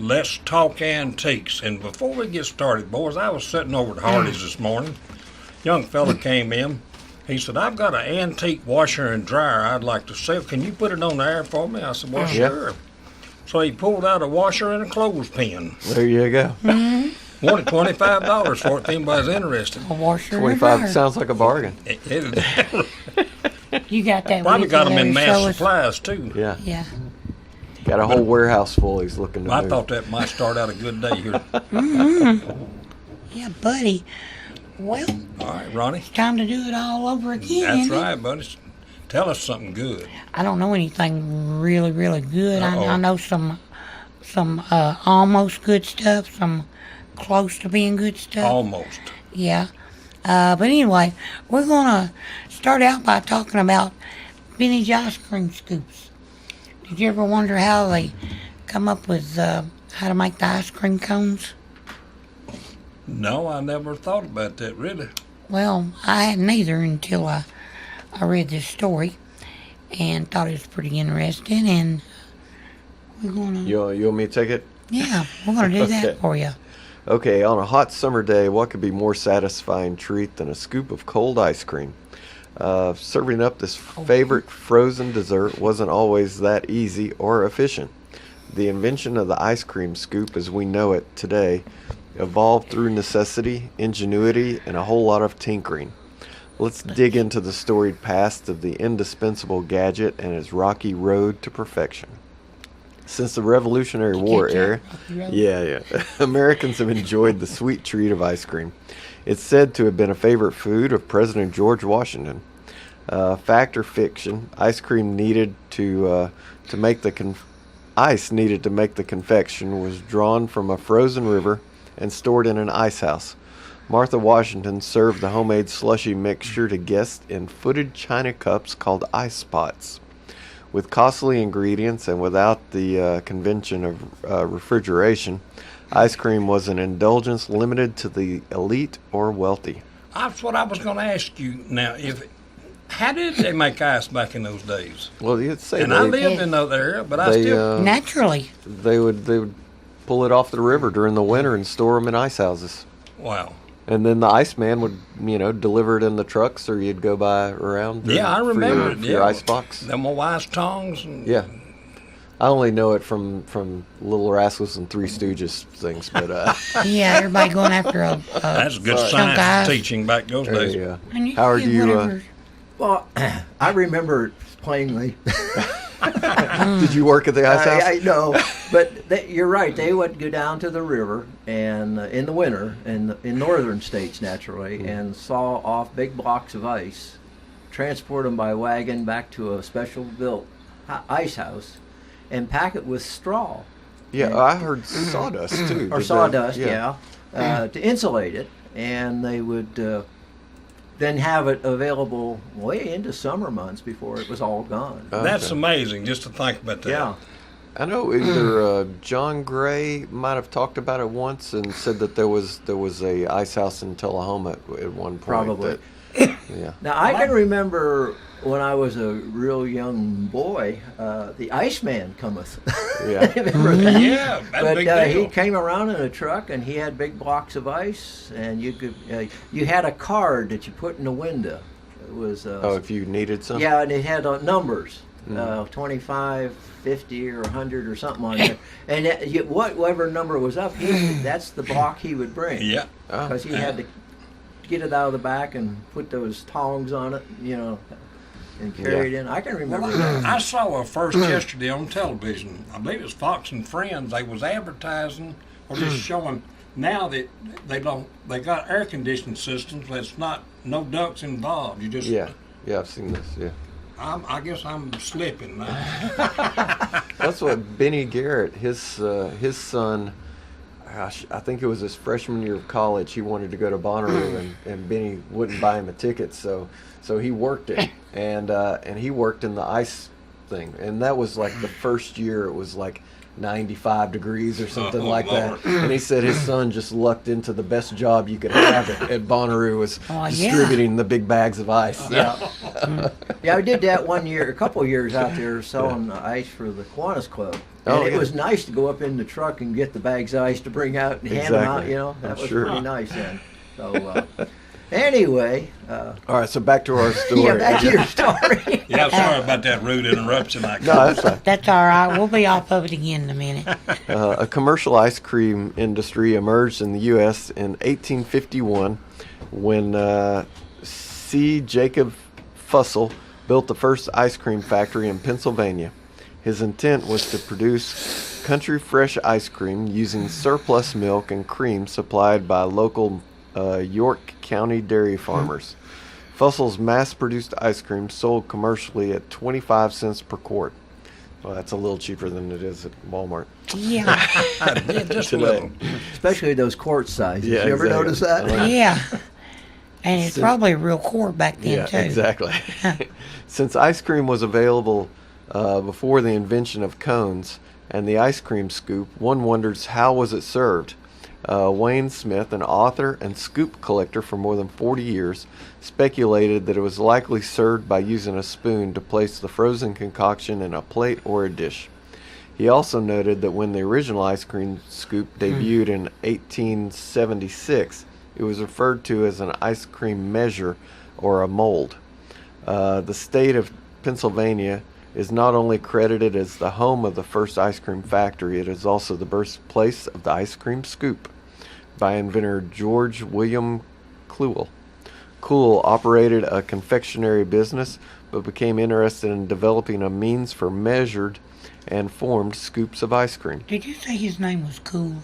Let's talk antiques. And before we get started, boys, I was sitting over at Hardy's this morning. Young fella came in. He said, I've got an antique washer and dryer I'd like to sell. Can you put it on the air for me? I said, well, sure. So he pulled out a washer and a clothespin. There you go. Wanted $25 for it if anybody's interested. A washer 25 sounds like a bargain. You got that. Probably got them in mass us. supplies, too. Yeah. Yeah. Got a whole warehouse full he's looking to I move. thought that might start out a good day here. Yeah, buddy. Well, All right, Ronnie. it's time to do it all over again. That's isn't it? right, buddy. Tell us something good. I don't know anything really, really good. Uh-oh. I know some almost good stuff, some close to being good stuff. Almost. Yeah. But anyway, we're going to start out by talking about vintage ice cream scoops. Did you ever wonder how they come up with how to make the ice cream cones? No, I never thought about that, really. Well, I hadn't either until I read this story and thought it was pretty interesting. And we're going to... You want me to take it? Yeah, we're going to do Okay. that for you. Okay, on a hot summer day, what could be more satisfying treat than a scoop of cold ice cream? Serving up this favorite frozen dessert wasn't always that easy or efficient. The invention of the ice cream scoop as we know it today evolved through necessity, ingenuity, and a whole lot of tinkering. Let's dig into the storied past of the indispensable gadget and its rocky road to perfection. Since the Revolutionary War era, Americans have enjoyed the sweet treat of ice cream. It's said to have been a favorite food of President George Washington. Fact or fiction, ice cream needed to make the ice needed to make the confection was drawn from a frozen river and stored in an ice house. Martha Washington served the homemade slushy mixture to guests in footed china cups called ice pots. With costly ingredients and without the convention of refrigeration, ice cream was an indulgence limited to the elite or wealthy. That's what I was going to ask you. Now, how did they make ice back in those days? Well, you'd say And I lived in that area, but I they, still... Naturally. They would pull it off the river during the winter and store them in ice houses. Wow. And then the Iceman would, deliver it in the trucks, or you'd go by around. Yeah, I remember it. For your ice box. Them old ice tongs. And... Yeah. I only know it from Little Rascals and Three Stooges things, but Yeah, everybody going after a That's good chunk of science ice. teaching back those days. yeah. And you Howard, can do get you? whatever. Well, I remember it plainly. Did you work at the ice house? I know, but you're right. They would go down to the river and in the winter, in northern states naturally, and saw off big blocks of ice, transport them by wagon back to a special built ice house, and pack it with straw. Yeah, I heard sawdust too. Or Did sawdust, they- to insulate it, and they would then have it available way into summer months before it was all gone. That's amazing just to think about that. Yeah. I know either John Gray might have talked about it once and said that there was a ice house in Tullahoma at one point. Probably. Yeah. Now, I can remember when I was a real young boy, the Iceman cometh. Yeah. Remember that? Yeah, that's a But big he deal. came around in a truck, and he had big blocks of ice, and you had a card that you put in the window. It was If you needed some. yeah, and it had numbers, 25, 50, or 100 or something on there. And whatever number was up, that's the block he would bring. Yeah. Because he had to get it out of the back and put those tongs on it, and carry it in. I can remember that. I saw a first yesterday on television. I believe it was Fox and Friends. They was advertising or just showing now that they got air conditioning systems. That's no ducts involved. You just Yeah, I've seen this. Yeah. I guess I'm slipping now. That's what Benny Garrett, his son. Gosh, I think it was his freshman year of college. He wanted to go to Bonnaroo, and Benny wouldn't buy him a ticket, so he worked it, and he worked in the ice thing, and that was like the first year. It was like 95 degrees or something like that, and he said his son just lucked into the best job you could have at Bonnaroo was distributing the big bags of ice. Yeah, I did that one year, a couple of years out there selling ice for the Kiwanis Club. Oh, And it yeah. was nice to go up in the truck and get the bags of ice to bring out and hand them out. Exactly. You know, that I'm was sure. pretty nice then. So anyway, All right, so back to our story. yeah, back to your story. Yeah, sorry about that rude interruption. No, that's fine. That's all right. We'll be off of it again in a minute. A commercial ice cream industry emerged in the U.S. in 1851 when C. Jacob Fussell built the first ice cream factory in Pennsylvania. His intent was to produce country fresh ice cream using surplus milk and cream supplied by local York County dairy farmers. Fussell's mass-produced ice cream sold commercially at 25 cents per quart. Well, that's a little cheaper than it is at Walmart. Yeah, Yeah, just a Today. little. Especially those quart sizes. Yeah, you ever exactly. notice that? yeah. And it's probably a real quart back then, Yeah, too. exactly. Since ice cream was available before the invention of cones and the ice cream scoop, one wonders how was it served. Wayne Smith, an author and scoop collector for more than 40 years, speculated that it was likely served by using a spoon to place the frozen concoction in a plate or a dish. He also noted that when the original ice cream scoop debuted in 1876, it was referred to as an ice cream measure or a mold. The state of Pennsylvania is not only credited as the home of the first ice cream factory, it is also the birthplace of the ice cream scoop by inventor George William Cluel. Cluel operated a confectionery business but became interested in developing a means for measured and formed scoops of ice cream. Did you say his name was Cool?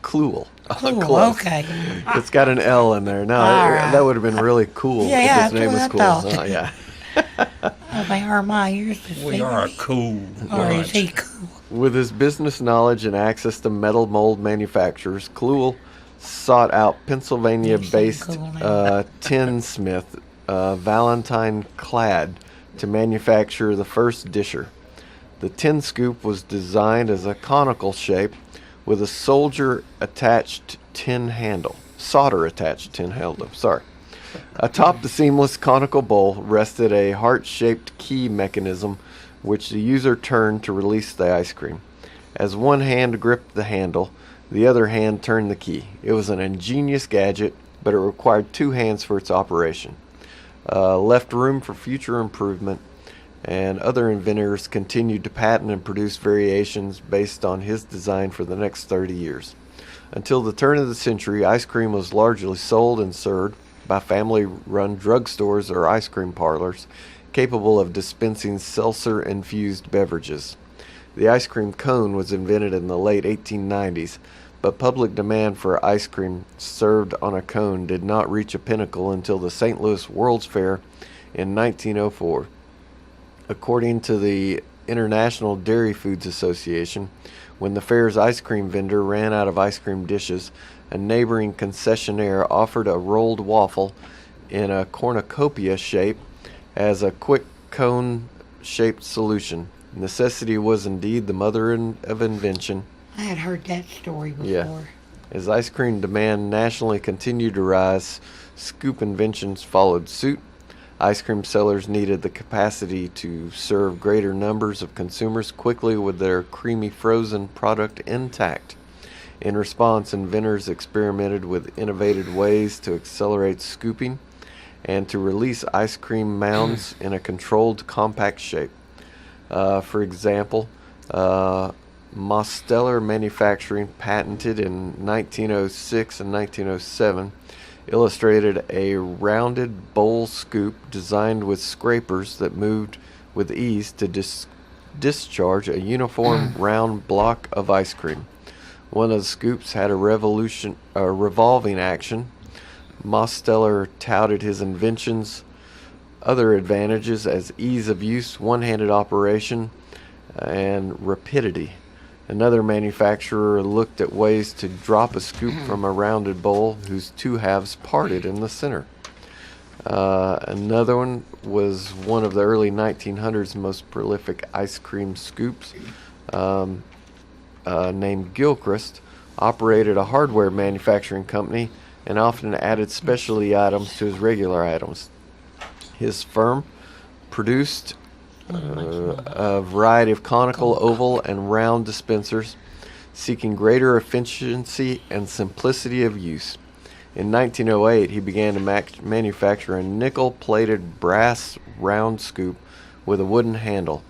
Cluel. Cool, Close. okay. It's got an L in there. No, All right. that would have been really cool Yeah, if his name was that's Cool. what I thought. Yeah. Oh, they are my ears to see. We are a cool Or is bunch. he cool? With his business knowledge and access to metal mold manufacturers, Cluel sought out Pennsylvania-based You sound cool now. tinsmith Valentine Cladd to manufacture the first disher. The tin scoop was designed as a conical shape with a solder-attached tin handle. Sorry. Atop the seamless conical bowl rested a heart-shaped key mechanism which the user turned to release the ice cream. As one hand gripped the handle, the other hand turned the key. It was an ingenious gadget, but it required two hands for its operation. Left room for future improvement, and other inventors continued to patent and produce variations based on his design for the next 30 years. Until the turn of the century, ice cream was largely sold and served by family-run drugstores or ice cream parlors capable of dispensing seltzer-infused beverages. The ice cream cone was invented in the late 1890s, but public demand for ice cream served on a cone did not reach a pinnacle until the St. Louis World's Fair in 1904. According to the International Dairy Foods Association, when the fair's ice cream vendor ran out of ice cream dishes, a neighboring concessionaire offered a rolled waffle in a cornucopia shape as a quick cone-shaped solution. Necessity was indeed the mother of invention. I had heard that story before. Yeah. As ice cream demand nationally continued to rise, scoop inventions followed suit. Ice cream sellers needed the capacity to serve greater numbers of consumers quickly with their creamy frozen product intact. In response, inventors experimented with innovative ways to accelerate scooping and to release ice cream mounds in a controlled, compact shape. For example, Mosteller Manufacturing, patented in 1906 and 1907, illustrated a rounded bowl scoop designed with scrapers that moved with ease to discharge a uniform round block of ice cream. One of the scoops had a revolving action. Mosteller touted his invention's other advantages as ease of use, one-handed operation, and rapidity. Another manufacturer looked at ways to drop a scoop from a rounded bowl whose two halves parted in the center. Another one was one of the early 1900s most prolific ice cream scoops, named Gilchrist, operated a hardware manufacturing company and often added specialty items to his regular items. His firm produced a variety of conical, oval, and round dispensers, seeking greater efficiency and simplicity of use. In 1908, he began to manufacture a nickel-plated brass round scoop with a wooden handle,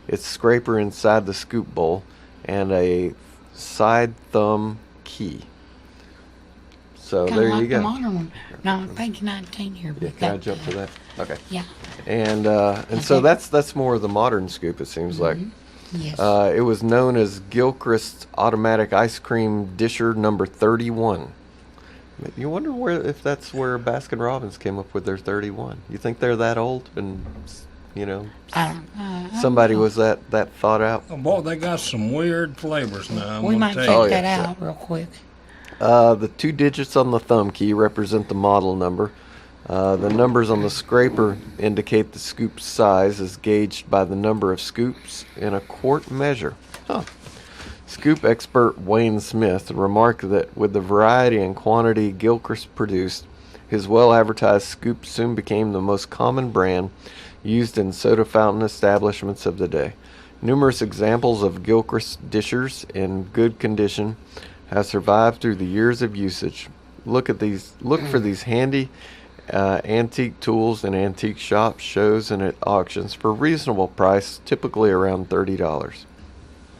its scraper inside the scoop bowl, and a side thumb key. So Kinda there like you go. The modern one. No, page 19 here. Yeah, We've can I got, jump to that? Okay. Yeah. And so that's more of the modern scoop, it seems like. Yes. It was known as Gilchrist's Automatic Ice Cream Disher number 31. You wonder if that's where Baskin Robbins came up with their 31. You think they're that old, and I don't somebody know. was that thought out? Oh, boy, they got some weird flavors now. I'm We gonna might tell check you. Oh, yeah, that sure. out real quick. The 2 digits on the thumb key represent the model number. The numbers on the scraper indicate the scoop size is gauged by the number of scoops in a quart measure. Huh. Scoop expert Wayne Smith remarked that with the variety and quantity Gilchrist produced, his well-advertised scoop soon became the most common brand used in soda fountain establishments of the day. Numerous examples of Gilchrist dishers in good condition have survived through the years of usage. Look for these handy antique tools in antique shops, shows, and at auctions for reasonable price, typically around $30.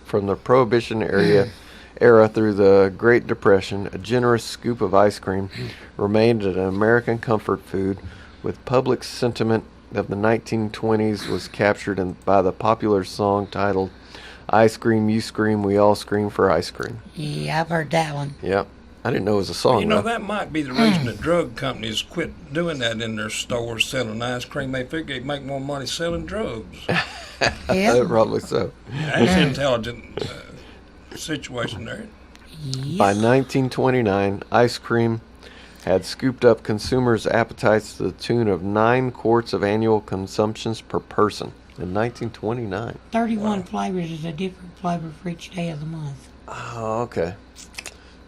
From the Prohibition era through the Great Depression, a generous scoop of ice cream remained an American comfort food, with public sentiment of the 1920s was captured by the popular song titled "I Scream, You Scream, We All Scream for Ice Cream." Yeah, I've heard that one. Yep. I didn't know it was a song. You know, though. that might be the reason the drug companies quit doing that in their stores, selling ice cream. They figure they'd make more money selling drugs. Yeah. Probably so. That's an intelligent situation there. By 1929, ice cream had scooped up consumers' appetites to the tune of 9 quarts of annual consumptions per person. In 1929. 31 flavors is a different flavor for each day of the month. Oh, okay.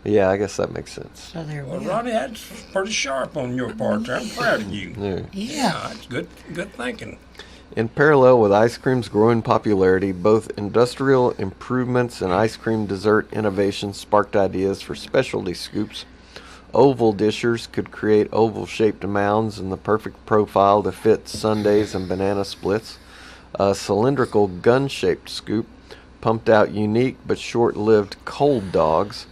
Yeah, I guess that makes sense. So there Well, we go. Ronnie, that's pretty sharp on your part there. I'm proud of you. Yeah. Yeah. That's good thinking. In parallel with ice cream's growing popularity, both industrial improvements and ice cream dessert innovations sparked ideas for specialty scoops. Oval dishers could create oval-shaped mounds in the perfect profile to fit sundaes and banana splits. A cylindrical gun-shaped scoop pumped out unique but short-lived cold dogs.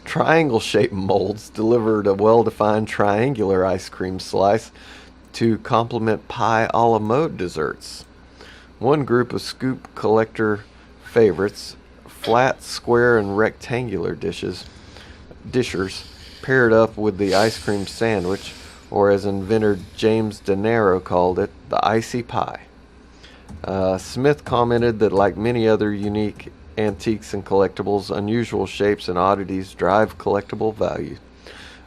Triangle-shaped molds delivered a well-defined triangular ice cream slice to complement pie a la mode desserts. One group of scoop collector favorites, flat, square, and rectangular dishers, paired up with the ice cream sandwich, or as inventor James De Niro called it, the icy pie. Smith commented that like many other unique antiques and collectibles, unusual shapes and oddities drive collectible value.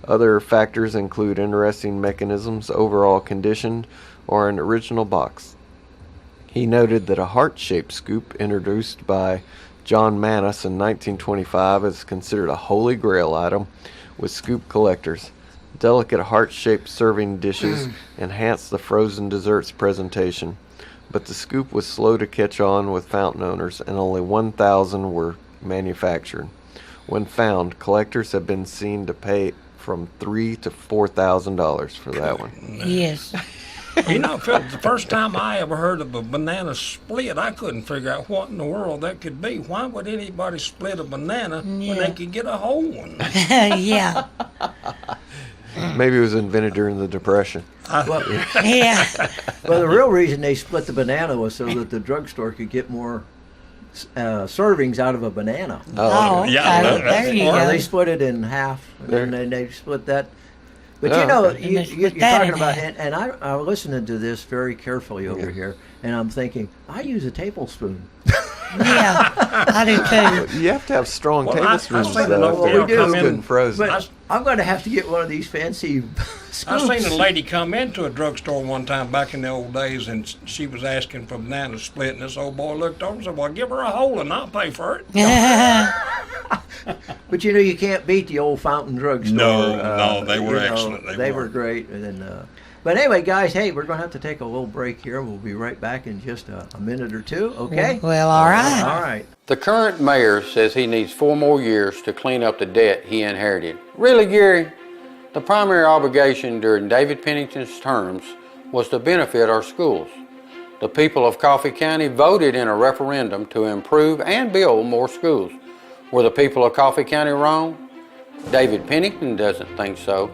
Other factors include interesting mechanisms, overall condition, or an original box. He noted that a heart-shaped scoop introduced by John Manus in 1925 is considered a holy grail item with scoop collectors. Delicate heart-shaped serving dishes enhance the frozen desserts presentation, but the scoop was slow to catch on with fountain owners, and only 1,000 were manufactured. When found, collectors have been seen to pay from $3,000 to $4,000 for that one. Yes. You know, Phil, the first time I ever heard of a banana split, I couldn't figure out what in the world that could be. Why would anybody split a banana when Yeah. they could get a whole one? Yeah. Maybe it was invented during the Depression. Well, Yeah. well, the real reason they split the banana was so that the drugstore could get more servings out of a banana. Oh, okay. Yeah, There you Or go. they split it in half, and then they split that. But Oh, you know, okay. And they you're split that talking in about, half. and I'm listening to this very carefully over here, and I'm thinking, I use a tablespoon. Yeah. I do too. You have to have strong Well, tablespoons I've seen though. an old if girl it's come good in- and frozen. But I'm going to have to get one of these fancy I scoops. seen a lady come into a drugstore one time back in the old days, and she was asking for banana split, and this old boy looked over and said, well, give her a whole and I'll pay for it. But you know, you can't beat the old fountain drugstore. No, they were you know, excellent. They They were. were great. And then, But anyway, guys, hey, we're going to have to take a little break here. We'll be right back in just a minute or two, okay? Well, all right. All right. The current mayor says he needs 4 more years to clean up the debt he inherited. Really, Gary? The primary obligation during David Pennington's terms was to benefit our schools. The people of Coffee County voted in a referendum to improve and build more schools. Were the people of Coffee County wrong? David Pennington doesn't think so.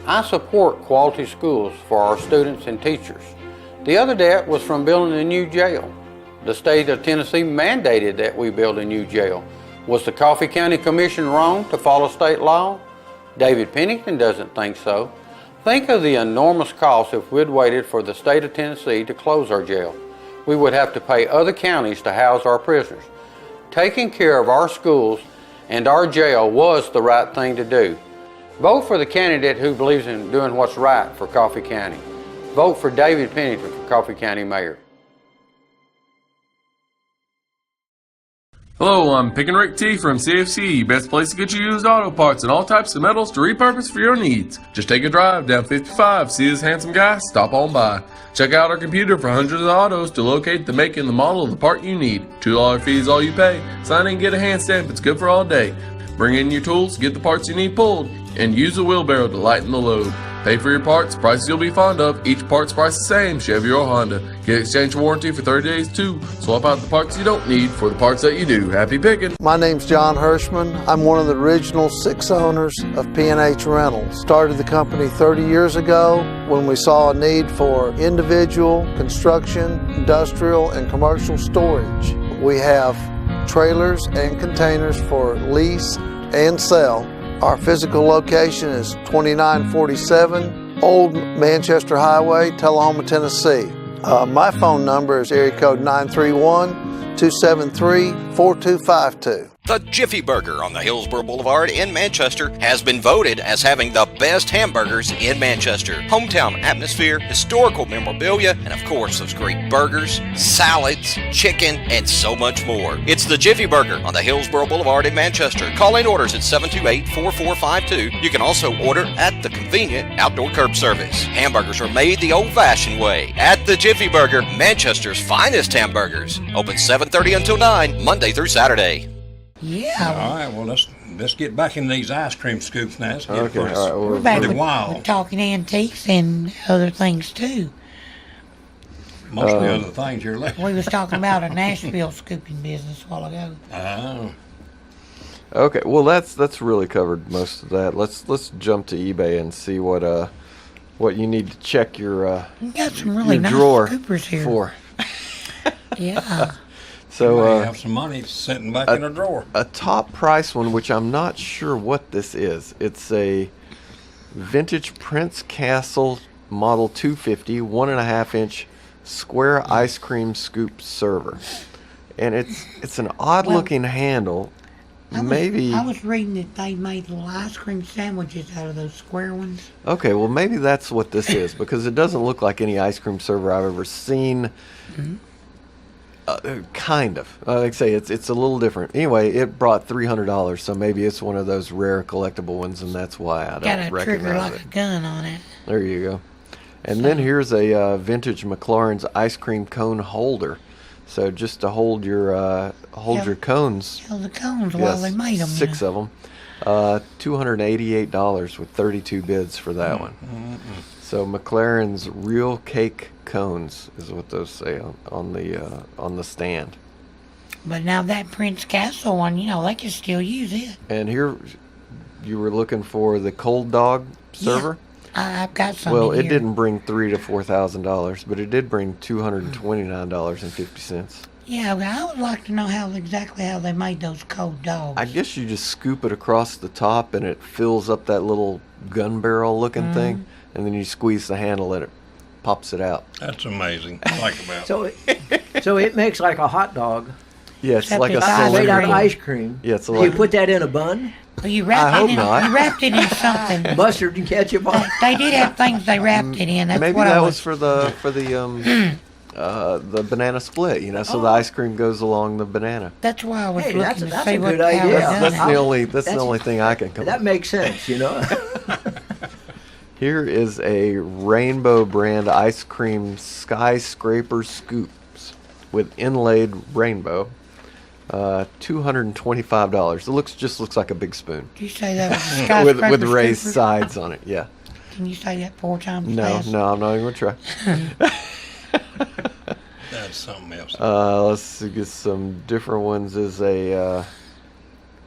I support quality schools for our students and teachers. The other debt was from building a new jail. The state of Tennessee mandated that we build a new jail. Was the Coffee County Commission wrong to follow state law? David Pennington doesn't think so. Think of the enormous cost if we'd waited for the state of Tennessee to close our jail. We would have to pay other counties to house our prisoners. Taking care of our schools and our jail was the right thing to do. Vote for the candidate who believes in doing what's right for Coffee County. Vote for David Pennington for Coffee County Mayor. Hello, I'm Pick and Rick T from CFC, best place to get you used auto parts and all types of metals to repurpose for your needs. Just take a drive down 55, see this handsome guy, stop on by. Check out our computer for hundreds of autos to locate the make and the model of the part you need. $2 fee is all you pay. Sign in, get a hand stamp, it's good for all day. Bring in your tools, get the parts you need pulled, and use a wheelbarrow to lighten the load. Pay for your parts, prices you'll be fond of. Each part's price the same, Chevy or Honda. Get exchange warranty for 30 days too. Swap out the parts you don't need for the parts that you do. Happy picking. My name's John Hirschman. I'm one of the original 6 owners of P&H Rentals. Started the company 30 years ago when we saw a need for individual, construction, industrial, and commercial storage. We have trailers and containers for lease and sell. Our physical location is 2947 Old Manchester Highway, Tullahoma, Tennessee. My phone number is area code 931-273-4252. The Jiffy Burger on the Hillsborough Boulevard in Manchester has been voted as having the best hamburgers in Manchester. Hometown atmosphere, historical memorabilia, and of course those great burgers, salads, chicken, and so much more. It's the Jiffy Burger on the Hillsborough Boulevard in Manchester. Call in orders at 728-4452. You can also order at the convenient outdoor curb service. Hamburgers are made the old-fashioned way at the Jiffy Burger, Manchester's finest hamburgers. Open 7:30 until 9, Monday through Saturday. Yeah. All right, well, let's get back in these ice cream scoops now. It's getting Okay, pretty, all right, well, We're back pretty with wild. talking antiques and other things too. Mostly other things you're left. We was talking about a Nashville scooping business a while ago. Okay, well that's really covered most of that. Let's jump to eBay and see what you need to check your You got some really your nice drawer scoopers here. for. Yeah. So May have some money sitting back in a drawer. a top price one, which I'm not sure what this is. It's a vintage Prince Castle Model 250 1.5 inch square ice cream scoop server, and it's an odd looking handle. I Maybe was reading that they made little ice cream sandwiches out of those square ones. okay. Well, maybe that's what this is because it doesn't look like any ice cream server I've ever seen. Kind of. Like I say, it's a little different. Anyway, it brought $300, so maybe it's one of those rare collectible ones, and that's why I Got don't a recognize trigger like it. a gun on it. There you go. And then here's a vintage McLaurin's ice cream cone holder. So just to hold your your cones. Held the cones while they made them. 6 of them. $288 with 32 bids for that one. So McLaren's real cake cones is what those say on the stand. But now that Prince Castle one, they can still use it. And here you were looking for the cold dog server. I've got some. Well, in it here. didn't bring $3,000 to $4,000, but it did bring $229.50. Yeah, but I would like to know exactly how they made those cold dogs. I guess you just scoop it across the top and it fills up that little gun barrel looking thing, and then you squeeze the handle and it pops it out. That's amazing. I like about So it makes like a hot dog Yeah, it's Except like a it's made out of cylinder. ice cream. Yeah, it's Do you like put that in a bun? Well, you I wrapped hope it in. not. You wrapped it in something. Mustard and ketchup on it? They did have things they wrapped it in. That's maybe what that I was for the banana split, so the ice cream goes along the banana. That's why I was Hey, looking that's to a see good how idea. it That's done the it. only that's the only thing I can come That up makes sense, Here is a Rainbow brand ice cream skyscraper scoops with inlaid rainbow. $225. It just looks like a big spoon Did you say that was a skyscraper with raised scooper? sides on it. Yeah. Can you say that 4 times No, fast? no, I'm not even gonna try. That's something else. Let's see, get some different ones. Is a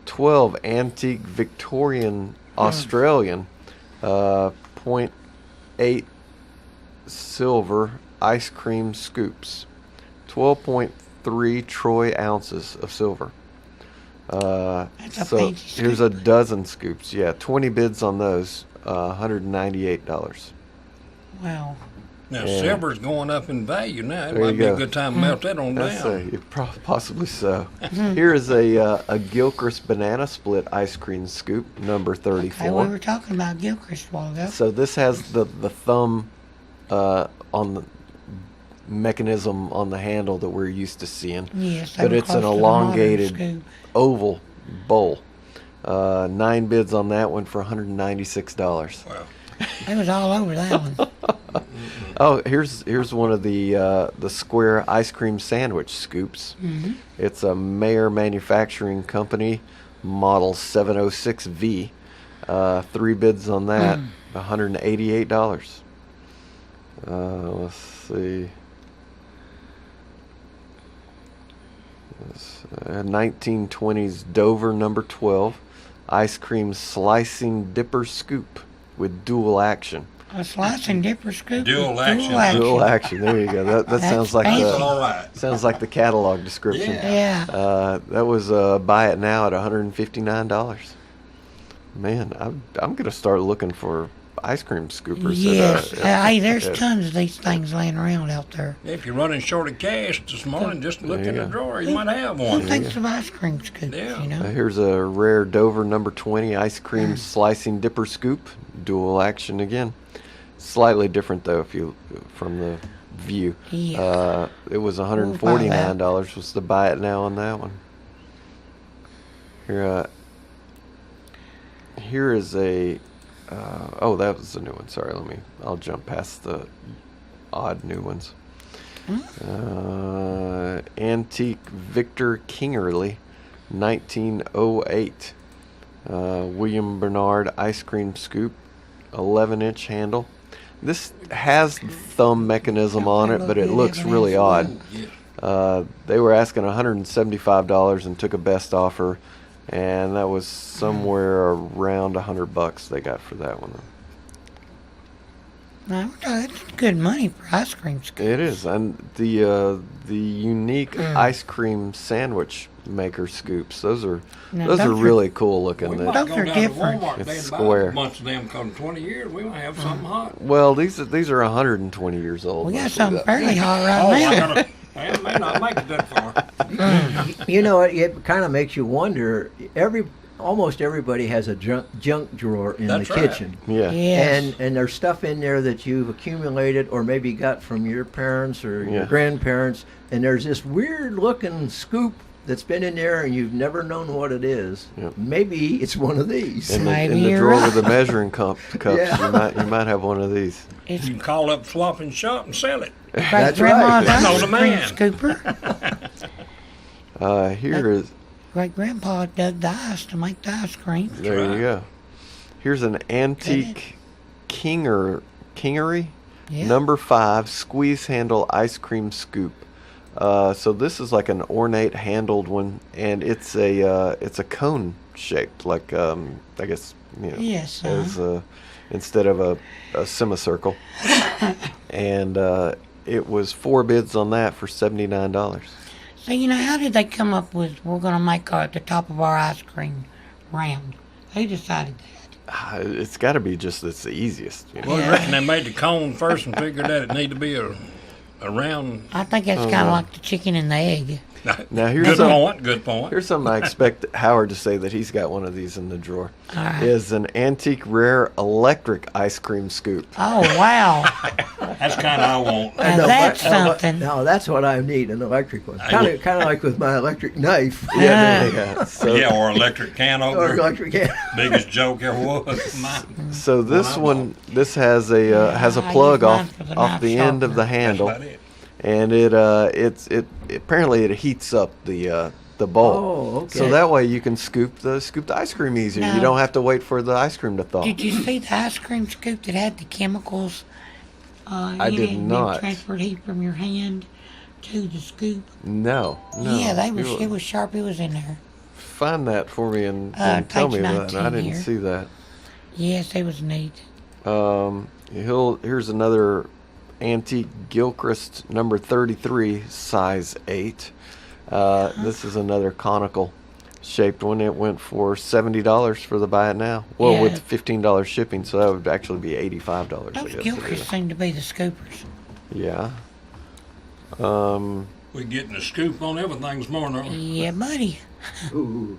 12 antique Victorian Australian 0.8 silver ice cream scoops. 12.3 troy ounces of silver. That's a So fancy here's scoop. a dozen scoops. Yeah, 20 bids on those. $198. Wow. Now, Yeah. silver's going up in value now. It There might you be a go. good time to melt that on That's down. possibly so. Here is a Gilchrist banana split ice cream scoop, number 34. Hey, we were talking about Gilchrist a while ago. So this has the thumb on the mechanism on the handle that we're used to seeing. Yes, they but were it's an close to the modern elongated scoop. oval bowl. 9 bids on that one for $196. Wow. They was all over that one. Oh, here's one of the square ice cream sandwich scoops. Mm-hmm. It's a Mayer Manufacturing Company model 706V. 3 bids on that, $188. Let's see. 1920s Dover number 12 ice cream slicing dipper scoop with dual action. A slicing dipper scoop. Dual with action. Dual action. There you go. That That's sounds like fancy. That's the all right. sounds like the catalog description. Yeah. Yeah. That was buy it now at $159. Man, I'm gonna start looking for ice cream scoopers. Yes. Hey, there's at- tons of these things laying around out there. If you're running short of cash this morning, just look There in you the go. drawer. You might have Who one. thinks of ice cream scoops, Yeah. you know? Here's a rare Dover number 20 ice cream slicing dipper scoop, dual action again. Slightly different though, if you from the view. Yeah. It was We'll $149 was the buy it now on that one. Here is a. Oh, that was the new one. Sorry, I'll jump past the odd new ones. Antique Victor Kingerly, 1908. William Bernard ice cream scoop, 11-inch handle. This has the thumb mechanism on it, but it looks really odd. They were asking $175 and took a best offer, and that was somewhere around $100 they got for that one. Now, that's good money for ice cream scoops. It is, and the unique ice cream sandwich maker scoops. Those are Now, those are those are- really cool looking. We That- might Those go are down to different. Walmart It's today and buy square. a bunch of them. Because in 20 years, we might have something hot. Well, these are 120 years old. We got mostly, something though. fairly hot right Oh, I now. gotta, I may not make it that far. You know, it kind of makes you wonder. Almost everybody has a junk drawer in That's the right. kitchen. Yeah. Yes. And there's stuff in there that you've accumulated or maybe got from your parents or Yeah. your grandparents, and there's this weird looking scoop that's been in there and you've never known what it is. Yep. Maybe it's one of these. In Maybe the you're drawer right. with the measuring cups, Yeah. you might have one of these. It's You can call up Swap and Shop and sell it. great That's grandma's right. Know ice the cream man. scooper. Here is Great grandpa dug the ice to make the ice cream. there right. you go. Here's an antique Kingery Yeah. number 5 squeeze handle ice cream scoop. So this is like an ornate handled one, and it's a cone shaped, like I guess Yes, as instead of a semicircle. And it was 4 bids on that for $79. So, you know, how did they come up with we're going to make the top of our ice cream round? Who decided that? It's got to be just it's the easiest. You know? Well, I reckon they made the cone first and figured that it needed to be a round. I think that's kind of like the chicken and the egg. Now here's Good some- point. Good point. Here's something I expect Howard to say that he's got one of these in the drawer. All right. Is an antique rare electric ice cream scoop. Oh, wow. That's kind of I want. Now No, that's but- no, but- something. No, that's what I need, an electric one. Kind of like with my electric knife. Yeah. So, Yeah, or electric can Or opener. electric can. Biggest joke ever was. Mine. so this I one, this has a I plug use mine off for the off knife the end of the sharpener. handle, That's about it. and it apparently it heats up the bowl. Oh, okay. So that way you can scoop the ice cream easier. You No. don't have to wait for the ice cream to thaw. Did you see the ice cream scoop that had the chemicals I in did it and not. then transferred heat from your hand to the scoop? No. Yeah, You it was sharp. It was in there. find that for me and tell page me that. I 19 didn't here. see that. Yes, it was neat. Here's another antique Gilchrist number 33, size 8. This is another conical shaped one. It went for $70 for the buy it now. Well, Yeah. with $15 shipping, so that would actually be $85. I Those guess. Gilchrist seem to be the scoopers. Yeah. We getting a scoop on everything this morning. aren't we? Yeah, buddy. Ooh.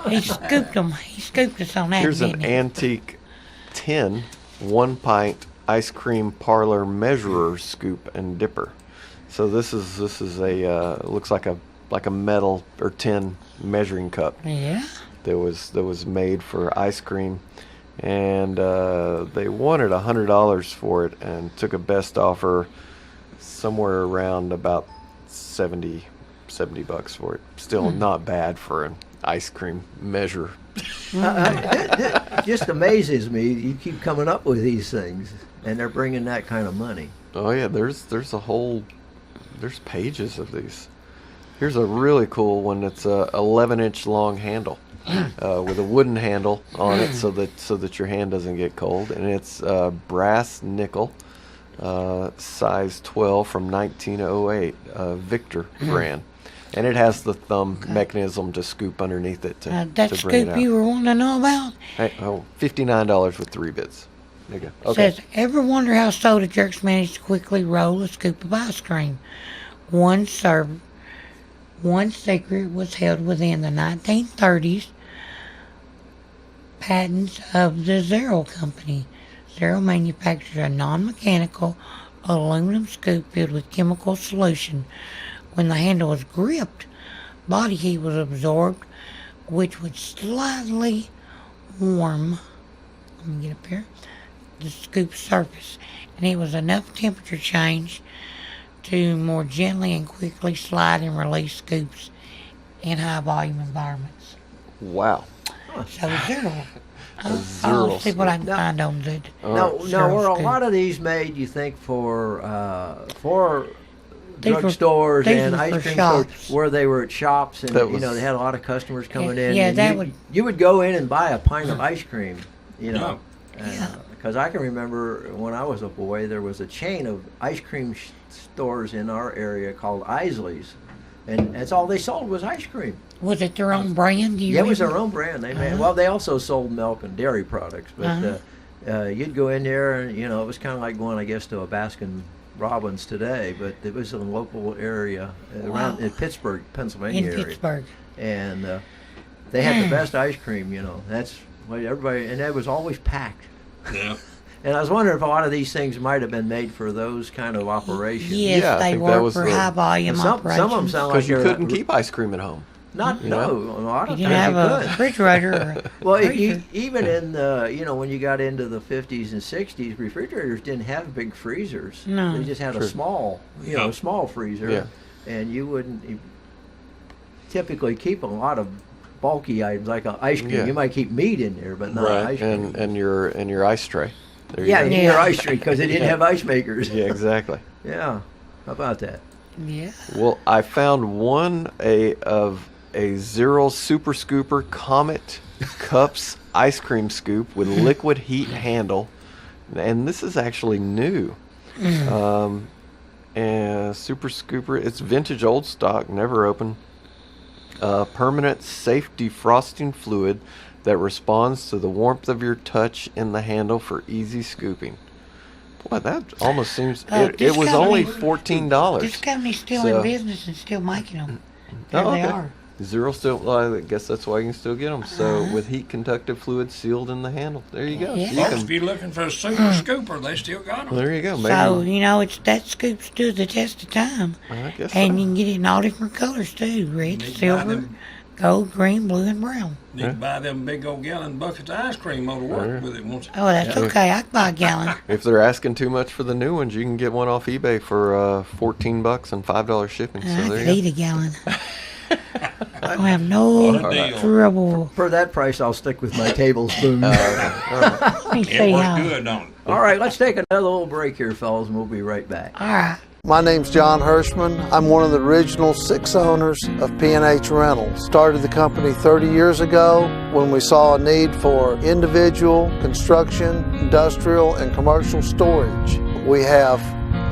He scooped them. He scooped us on that. Here's an didn't he? antique tin 1-pint ice cream parlor measurer scoop and dipper. So this is a looks like a metal or tin measuring cup Yeah. that was made for ice cream, and they wanted $100 for it and took a best offer somewhere around about 70 bucks for it. Still not bad for an ice cream measure. It just amazes me. You keep coming up with these things, and they're bringing that kind of money. Oh yeah, there's pages of these. Here's a really cool one. That's a 11-inch long handle with a wooden handle on it, so that your hand doesn't get cold. And it's brass nickel, size 12 from 1908, Victor brand. And it has the thumb mechanism to scoop underneath it That to bring it scoop out. you were wanting to know about Hey, $59 with 3 bits. There you go. Okay. says, ever wonder how soda jerks managed to quickly roll a scoop of ice cream? One secret was held within the 1930s patents of the Zero Company. Zero manufactured a non-mechanical aluminum scoop filled with chemical solution. When the handle was gripped, body heat was absorbed, which would slightly warm, let me get up here, the scoop surface, and it was enough temperature change to more gently and quickly slide and release scoops in high volume environments. Wow. So Zero. Zero I'll see what I can find on that. Now, Zero were a scoop. lot of these made, you think, for These were- drugstores these and were ice for cream shops. stores, where they were at shops, and That you know was- they had a lot of customers coming in. Yeah, and that you would go in and buy a pint of ice cream, you Yeah. know. Yeah. Because I can remember when I was a boy, there was a chain of ice cream stores in our area called Isley's, and that's all they sold was ice cream. Was it their own brand? Do you Yeah, it was their remember? own brand. They made, well, they also sold milk and dairy products, but you'd go in there, and you know it was kind of like going, I guess, to a Baskin Robbins today, but it was in a local area around in Pittsburgh, Pennsylvania In area, Pittsburgh. and they had the best ice cream. You know, that's what everybody, and it was always packed. Yeah. And I was wondering if a lot of these things might have been made for those kind of operations. Yes, Yeah, I they think that were was for the- high volume Some operations. of them sound like Because you they're couldn't keep ice cream at home. Not You no, know? a lot You of didn't times have you a could. refrigerator or a Well, freezer. even in the, you know, when you got into the 50s and 60s, refrigerators didn't have big freezers. No. They just had Sure. a small, you know, a small freezer. Yeah. And you wouldn't typically keep a lot of bulky items like ice cream. Yeah. You might keep meat in there, but not ice cream. And your ice tray. There yeah, you go. in your ice cream because they didn't have ice makers. Yeah, exactly. Yeah. How about that? Yeah. Well, I found one of a Zero Super Scooper Comet Cups ice cream scoop with liquid heat handle, and this is actually new. And Super Scooper, it's vintage old stock, never opened. Permanent safe defrosting fluid that responds to the warmth of your touch in the handle for easy scooping. Boy, that almost seems. It This was company- only $14. This company's still So- in business and still making them. There Oh, they okay. are. Zero still. Well, I guess that's why you can still get them. So Uh-huh. with heat conductive fluid sealed in the handle. There you go. Yeah. So you Folks, can- if you're looking for a super scooper, they still got them. there you go. Maybe. So, you know, that scoop stood the test of time. I guess And so. you can get it in all different colors too. Red, Need to buy silver, them. gold, green, blue, and brown. You can buy them big old gallon buckets of ice cream over to work with it once. Oh, that's okay. I can buy a gallon. If they're asking too much for the new ones, you can get one off eBay for $14 and $5 shipping. So I there could you eat go. a gallon. I don't have no What a deal. trouble. For that price, I'll stick with my tablespoon. Let me It see worked how. good, don't it? All right, let's take another little break here, fellas, and we'll be right back. All right. My name's John Hirschman. I'm one of the original 6 owners of P&H Rentals. Started the company 30 years ago when we saw a need for individual, construction, industrial, and commercial storage. We have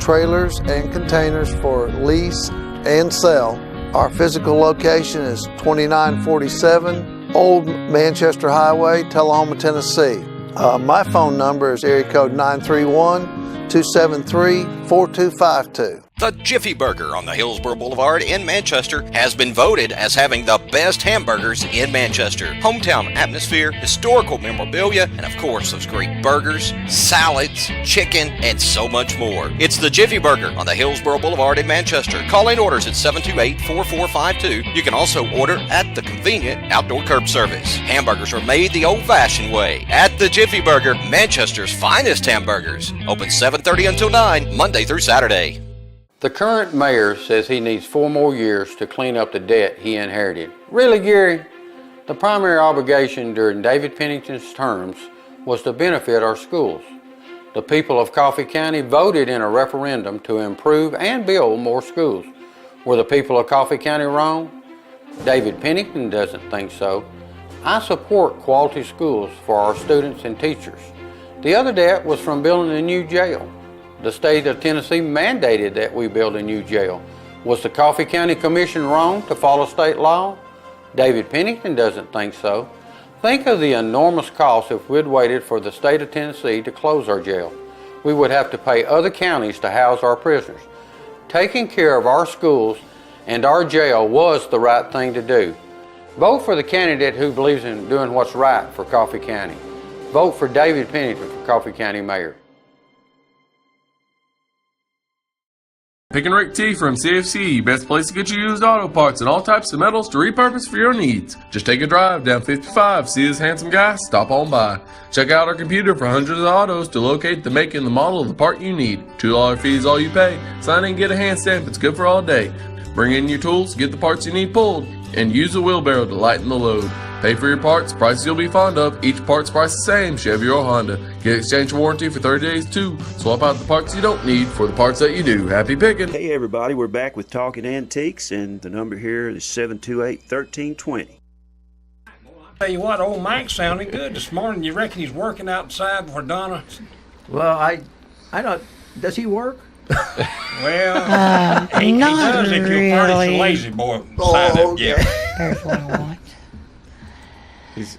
trailers and containers for lease and sell. Our physical location is 2947 Old Manchester Highway, Tullahoma, Tennessee. My phone number is area code 931-273-4252. The Jiffy Burger on the Hillsborough Boulevard in Manchester has been voted as having the best hamburgers in Manchester. Hometown atmosphere, historical memorabilia, and of course those great burgers, salads, chicken, and so much more. It's the Jiffy Burger on the Hillsborough Boulevard in Manchester. Call in orders at 728-4452. You can also order at the convenient outdoor curb service. Hamburgers are made the old-fashioned way at the Jiffy Burger, Manchester's finest hamburgers. Open 7:30 until 9, Monday through Saturday. The current mayor says he needs 4 more years to clean up the debt he inherited. Really, Gary? The primary obligation during David Pennington's terms was to benefit our schools. The people of Coffee County voted in a referendum to improve and build more schools. Were the people of Coffee County wrong? David Pennington doesn't think so. I support quality schools for our students and teachers. The other debt was from building a new jail. The state of Tennessee mandated that we build a new jail. Was the Coffee County Commission wrong to follow state law? David Pennington doesn't think so. Think of the enormous cost if we'd waited for the state of Tennessee to close our jail. We would have to pay other counties to house our prisoners. Taking care of our schools and our jail was the right thing to do. Vote for the candidate who believes in doing what's right for Coffee County. Vote for David Pennington for Coffee County Mayor. Pick and Rick T from CFC, best place to get you used auto parts and all types of metals to repurpose for your needs. Just take a drive down 55, see this handsome guy, stop on by. Check out our computer for hundreds of autos to locate the make and the model of the part you need. $2 fee is all you pay. Sign in and get a hand stamp, it's good for all day. Bring in your tools, get the parts you need pulled, and use a wheelbarrow to lighten the load. Pay for your parts, prices you'll be fond of. Each part's price the same, Chevy or Honda. Get exchange warranty for 30 days too. Swap out the parts you don't need for the parts that you do. Happy picking! Hey everybody, we're back with Talking Antiques, and the number here is 728-1320. Tell you what, old Mike sounded good this morning. You reckon he's working outside before Donna? Well, I don't. Does he work? Well, he Not does if you'll furnish really. a lazy boy sign up, yeah. There's what I want.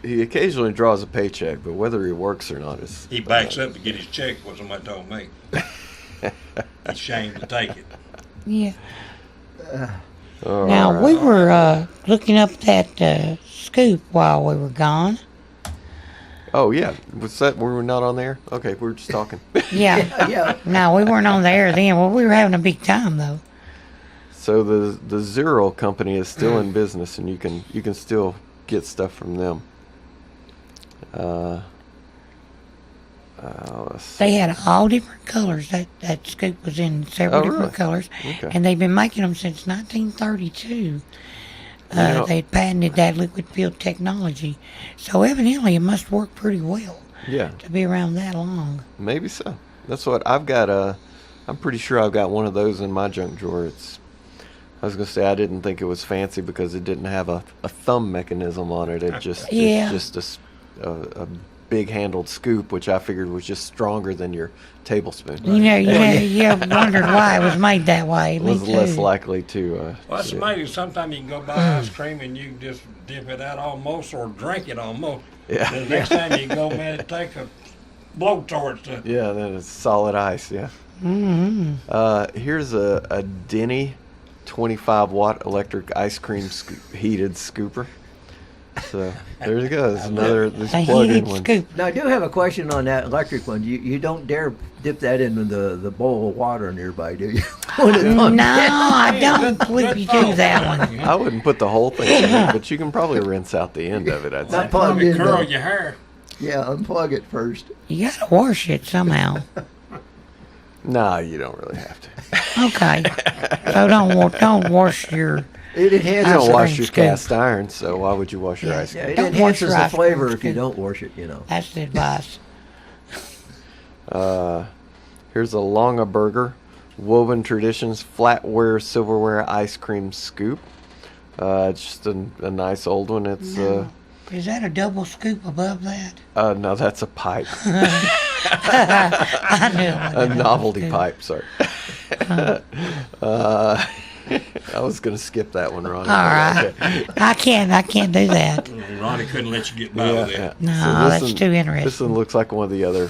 He occasionally draws a paycheck, but whether he works or not is. He backs up to get his check, what somebody told me. He's ashamed to take it. Yeah. All Now, right. we were looking up that scoop while we were gone. Oh yeah, was that we were not on there? Okay, we were just talking. Yeah. Yeah. No, we weren't on the air then. Well, we were having a big time, though. So the Zero company is still in business, and you can still get stuff from them. Let's see. They had all different colors. That scoop was in several Oh, different really? colors. Okay. And they've been making them since 1932. know- They patented that liquid filled technology. So evidently it must work pretty well Yeah, to be around that long. maybe so. That's what I've got. I'm pretty sure I've got one of those in my junk drawer. I was gonna say I didn't think it was fancy because it didn't have a thumb mechanism on it. It's just a big handled scoop, which I figured was just stronger than your tablespoon. You wondered why it was made that way. It Me was too. less likely to. Well, that's yeah. amazing. Sometimes you can go buy ice cream and you can just dip it out almost or drink it almost. Yeah. The next time you go, man, take a blowtorch to. Yeah, then it's solid ice. Yeah. Here's a Denny 25-watt electric ice cream heated scooper. So there you go. There's another this A plug-in heated one. scoop. Now, I do have a question on that electric one. You don't dare dip that into the bowl of water nearby, do you? No, I don't believe you do that one. I wouldn't put the whole thing in it, but you can probably rinse out the end of it. I'd say. Not plugged in. Curl though. your hair. Yeah, unplug it first. You gotta wash it somehow. Nah, you don't really have to. Okay. So don't wash your. It You enhances. don't Ice wash cream your scoop. cast iron, so why would you wash your Yeah. ice Yeah, cream? it Don't wash enhances your the ice cream flavor if you scoop. don't wash it. That's the advice. Here's a Longa Burger Woven Traditions Flatware Silverware Ice Cream Scoop. It's just a nice old one. It's Is that a double scoop above that? no, that's a pipe, I knew it was a novelty scoop. pipe. Sorry. I was gonna skip that one, Ronnie. All right. I can't do that. Ronnie couldn't let you get by Yeah, with it. yeah. No, this that's too interesting. This one looks like one of the other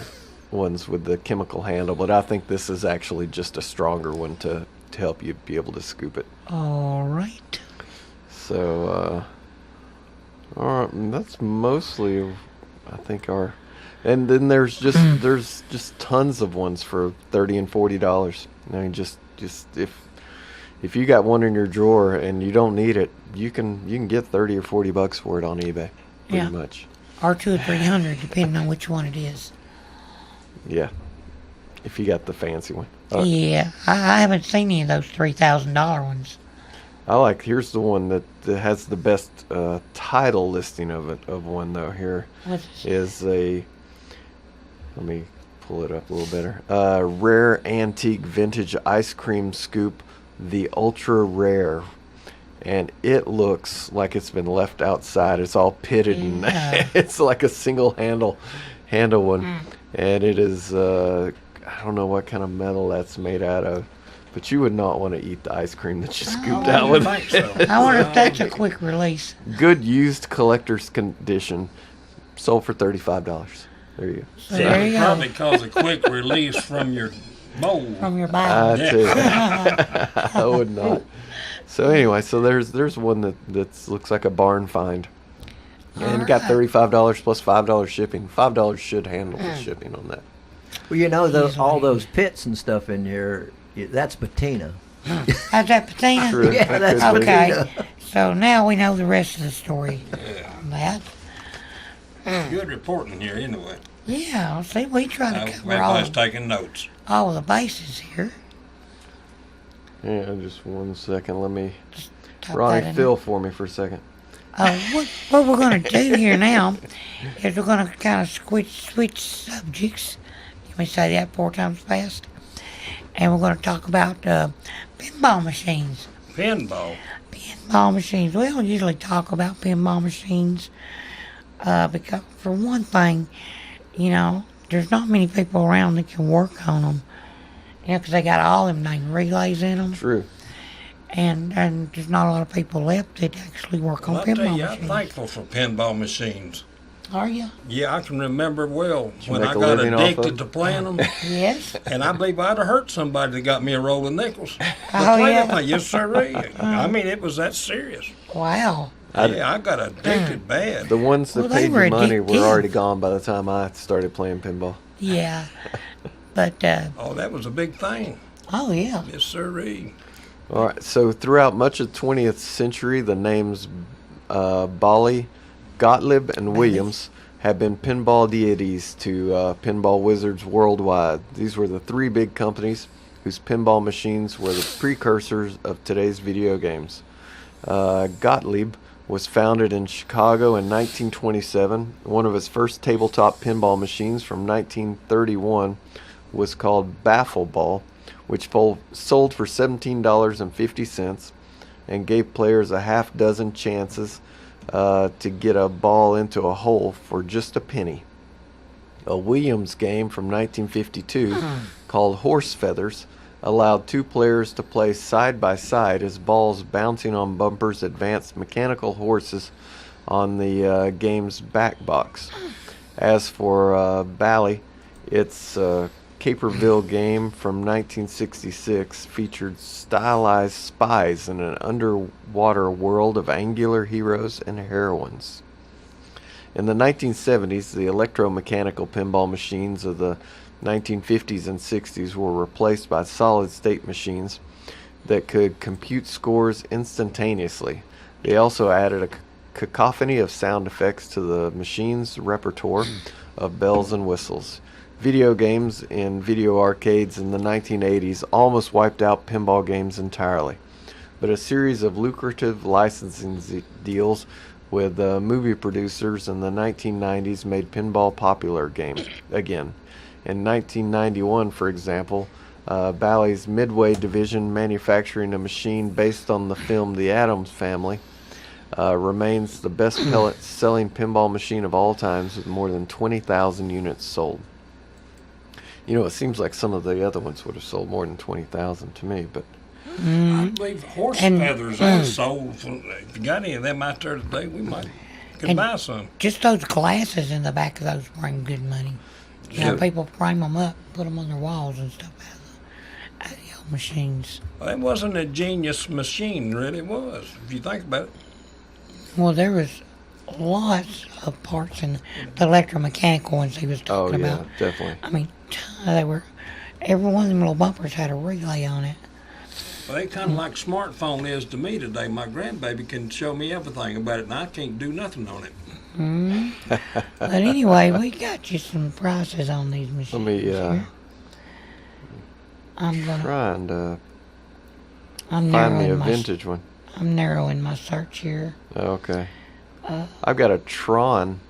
ones with the chemical handle, but I think this is actually just a stronger one to help you be able to scoop it. All right. So, all right, and that's mostly, I think, our. And then there's just tons of ones for $30 and $40. I mean, just if you got one in your drawer and you don't need it, you can get $30 or $40 for it on eBay, pretty Yeah. much. Or 200 or 300, depending on which one it is. Yeah, if you got the fancy one. Yeah, I haven't seen any of those $3,000 ones. I like. Here's the one that has the best title listing of one though. Here What's is a. Let me pull it up a little better. Rare antique vintage ice cream scoop, the ultra rare, and it looks like it's been left outside. It's all pitted Yeah. and it's like a single handle one, and it is. I don't know what kind of metal that's made out of, but you would not want to eat the ice cream that you scooped out with. I think so. I wonder if that's a quick release. Good used collector's condition, sold for $35. There you go. So there you go. Probably cause a quick release from your mold. From your Bible. That's it. I would not. So anyway, so there's one that looks like a barn find, and got $35 plus $5 shipping. $5 should handle the shipping on that. Well, you know, all those pits and stuff in here, that's patina. How's that patina? True. Yeah, that's Okay. patina. So now we know the rest of the story on that. Good reporting here anyway. Yeah, see, we try to cover Everybody's taking notes. all the bases here. Yeah, just 1 second. Let me, Type that Ronnie, in fill for me for a second. what we're going to do here now is we're going to kind of switch subjects. Let me say that 4 times fast. And we're going to talk about pinball machines. Pinball. Pinball machines. We don't usually talk about pinball machines because, for one thing, you know, there's not many people around that can work on them. You know, because they got all them dang relays in them. True. And there's not a lot of people left that actually work on Well, I tell pinball you, I'm machines. thankful for pinball machines. Are you? Yeah, I can remember well you when make I a got living off of addicted them? to playing them. Yes. And I believe I'd have hurt somebody that got me a roll of nickels. Oh, yeah? That, yes, sir. I mean, it was that serious. Wow. Yeah, I got addicted bad. The ones that Well, they paid were you money were addictive. already gone by the time I started playing pinball. Yeah. But, Oh, that was a big thing. oh, yeah. Yes, sir. All right. So throughout much of the 20th century, the names Bali, Gottlieb, and Williams have been pinball deities to pinball wizards worldwide. These were the 3 big companies whose pinball machines were the precursors of today's video games. Gottlieb was founded in Chicago in 1927. One of his first tabletop pinball machines from 1931 was called Baffle Ball, which sold for $17.50 and gave players a half dozen chances to get a ball into a hole for just a penny. A Williams game from 1952 called Horse Feathers allowed 2 players to play side by side as balls bouncing on bumpers advanced mechanical horses on the game's back box. As for Bally, Its Caperville game from 1966 featured stylized spies in an underwater world of angular heroes and heroines. In the 1970s, the electromechanical pinball machines of the 1950s and 60s were replaced by solid-state machines that could compute scores instantaneously. They also added a cacophony of sound effects to the machine's repertoire of bells and whistles. Video games in video arcades in the 1980s almost wiped out pinball games entirely, but a series of lucrative licensing deals with movie producers in the 1990s made pinball popular again. In 1991, for example, Bally's Midway division, manufacturing a machine based on the film The Addams Family, remains the best-selling pinball machine of all times with more than 20,000 units sold. You know, it seems like some of the other ones would have sold more than 20,000 to me, but... I believe horse feathers are sold. If you got any of them out there today, we could buy some. Just those glasses in the back of those bring good money. You know, people frame them up, put them on their walls and stuff out of the old machines. Well, it wasn't a genius machine, really it was, if you think about it. Well, there was lots of parts in the electromechanical ones he was talking about. Definitely. I mean, every one of them little bumpers had a relay on it. Well, they kind of like smartphone is to me today. My grandbaby can show me everything about it, and I can't do nothing on it. But anyway, we got you some prices on these machines. Let me here. I'm trying to find me a vintage one. I'm narrowing my search here. Okay. I've got a Tron.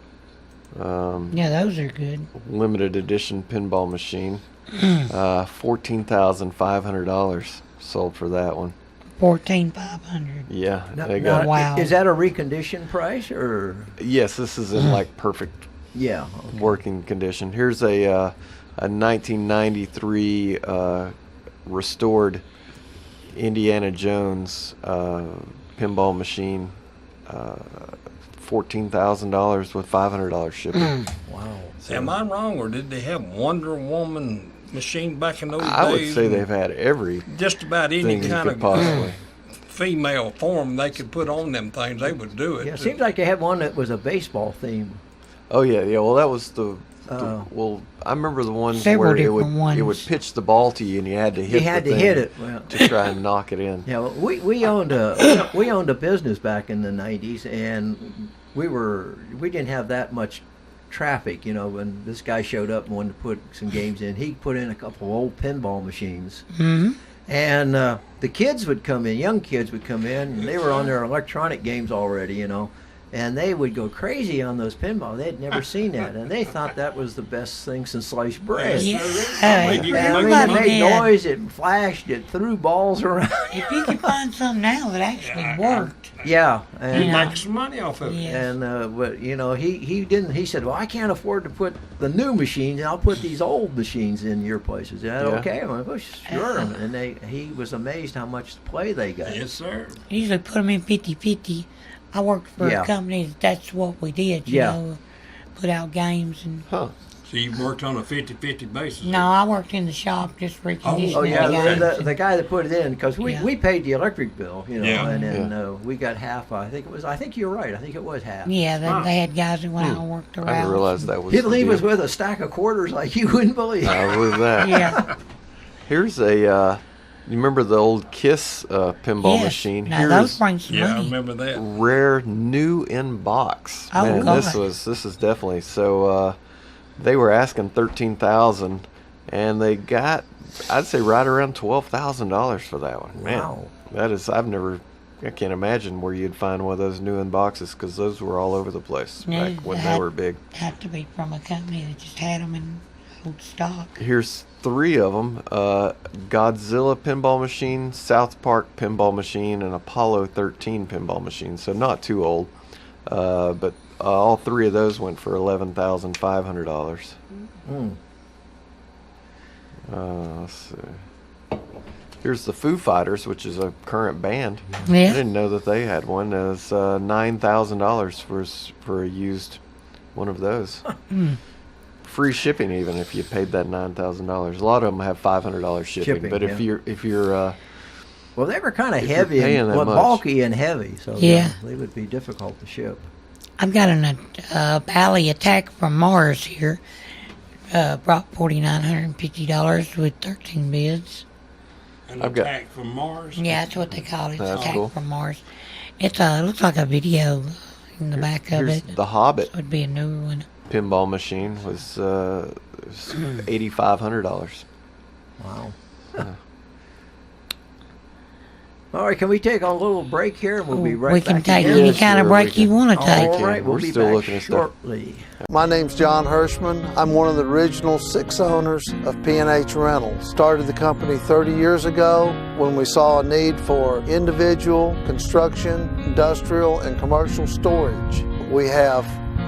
Yeah, those are good. Limited edition pinball machine. $14,500 sold for that one. $14,500. Yeah, Now, they got. Wow. Is that a reconditioned price or? Yes, this is in like perfect Yeah. Okay. working condition. Here's a 1993 restored Indiana Jones pinball machine. $14,000 with $500 shipping. Wow. Am I wrong, or did they have Wonder Woman machine back in those days? I would say they've had every just about any thing you kind could of possibly. female form they could put on them things. They would do it. Yeah, it seems like they had one that was a baseball theme. Oh yeah. Well, that was the well. I remember the ones Several where it would different pitch the ball to you and you had to hit. You had the to thing hit it. Well, to try and knock it in. yeah, well, we owned a business back in the 90s, and we didn't have that much traffic, you know. When this guy showed up and wanted to put some games in, he put in a couple of old pinball machines. And the kids would come in, young kids would come in, and they were on their electronic games already, you know, and they would go crazy on those pinball. They'd never seen that, and they thought that was the best thing since sliced bread. Yeah. I mean, you And, can I make mean, it money. made noise, it flashed, it threw balls around. If you could find some now that actually worked. Yeah, You and make some money off of it. Yeah. and but you know, he didn't. He said, "Well, I can't afford to put the new machines. I'll put these old machines in your place." Is that Yeah. okay? I'm like, "Oh, sure." And he was amazed how much play they got. Yes, sir. Usually put them in 50-50. I worked for Yeah. a company that's what we did, you Yeah. know, put out games. And Huh. So you worked on a 50-50 basis. no, I worked in the shop just reconditioning Oh yeah, the okay. games. the guy that put it in, because we paid the electric bill, you know, Yeah. and then we got half. I think you're right. I think it was half. Yeah, they had guys that went out and worked I around. didn't realize that was. He'd the leave deal. us with a stack of quarters like you wouldn't believe. I believe that. Yeah. Here's a. You remember the old Kiss pinball Yes. machine? Now Here's those bring some Yeah, I money. remember that. rare new in box. Oh, Man, God. this is definitely so. They were asking $13,000, and they got, I'd say, right around $12,000 for that one. Man, Wow. that is, I can't imagine where you'd find one of those new in boxes, because those were all over the place Yeah, back when they had- were big. Had to be from a company that just had them in old stock. Here's 3 of them: Godzilla pinball machine, South Park pinball machine, and Apollo 13 pinball machine. So not too old, but all 3 of those went for $11,500. Let's see. Here's the Foo Fighters, which is a current band. I Yeah. didn't know that they had one. It was $9,000 for a used one of those. free shipping even if you paid that $9,000. A lot of them have $500 shipping, but if you're well, they were kind of if you're heavy, paying that much. bulky and heavy, so Yeah. they would be difficult to ship. I've got an Alley Attack from Mars here. Brought $4,950 with 13 bids. An I've got- attack from Mars. Yeah, that's what they call it. It's That's Attack cool. from Mars. It looks like a video in the back of here's it. the Hobbit So it'd be a newer one. pinball machine was $8,500. Wow. All right, can we take a little break here? And we'll be right We back. can take again. any Yes, kind of sir, break we can. you want to take. All right, we'll We're be still back looking at stuff. shortly. My name's John Hirschman. I'm one of the original 6 owners of P&H Rentals. Started the company 30 years ago when we saw a need for individual, construction, industrial, and commercial storage. We have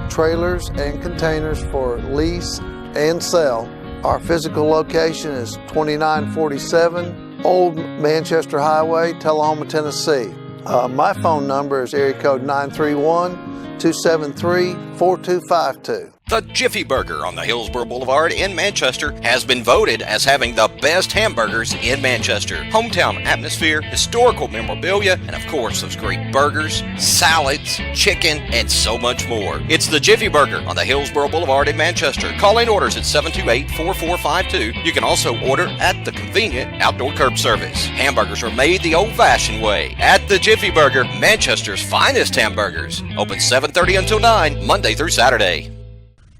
trailers and containers for lease and sell. Our physical location is 2947 Old Manchester Highway, Tullahoma, Tennessee. My phone number is area code 931-273-4252. The Jiffy Burger on the Hillsborough Boulevard in Manchester has been voted as having the best hamburgers in Manchester. Hometown atmosphere, historical memorabilia, and of course those great burgers, salads, chicken, and so much more. It's the Jiffy Burger on the Hillsborough Boulevard in Manchester. Call in orders at 728-4452. You can also order at the convenient outdoor curb service. Hamburgers are made the old-fashioned way at the Jiffy Burger, Manchester's finest hamburgers. Open 7:30 until 9, Monday through Saturday.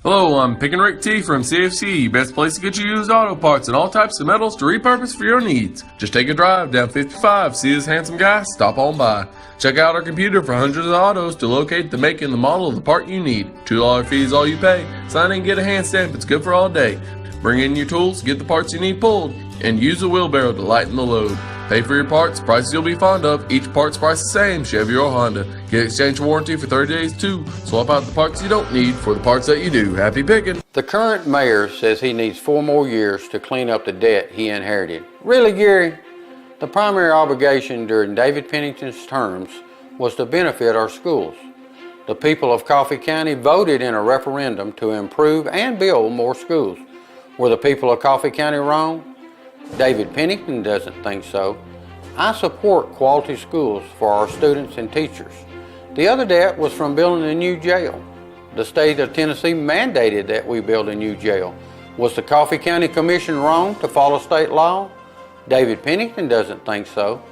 Hello, I'm Pick and Rick T from CFC, best place to get you used auto parts and all types of metals to repurpose for your needs. Just take a drive down 55, see this handsome guy, stop on by. Check out our computer for hundreds of autos to locate the make and the model of the part you need. $2 fee is all you pay. Sign in and get a hand stamp, it's good for all day. Bring in your tools, get the parts you need pulled, and use a wheelbarrow to lighten the load. Pay for your parts, prices you'll be fond of. Each part's price the same, Chevy or Honda. Get exchange warranty for 30 days too. Swap out the parts you don't need for the parts that you do. Happy picking. The current mayor says he needs 4 more years to clean up the debt he inherited. Really, Gary? The primary obligation during David Pennington's terms was to benefit our schools. The people of Coffee County voted in a referendum to improve and build more schools. Were the people of Coffee County wrong? David Pennington doesn't think so. I support quality schools for our students and teachers. The other debt was from building a new jail. The state of Tennessee mandated that we build a new jail. Was the Coffee County Commission wrong to follow state law? David Pennington doesn't think so.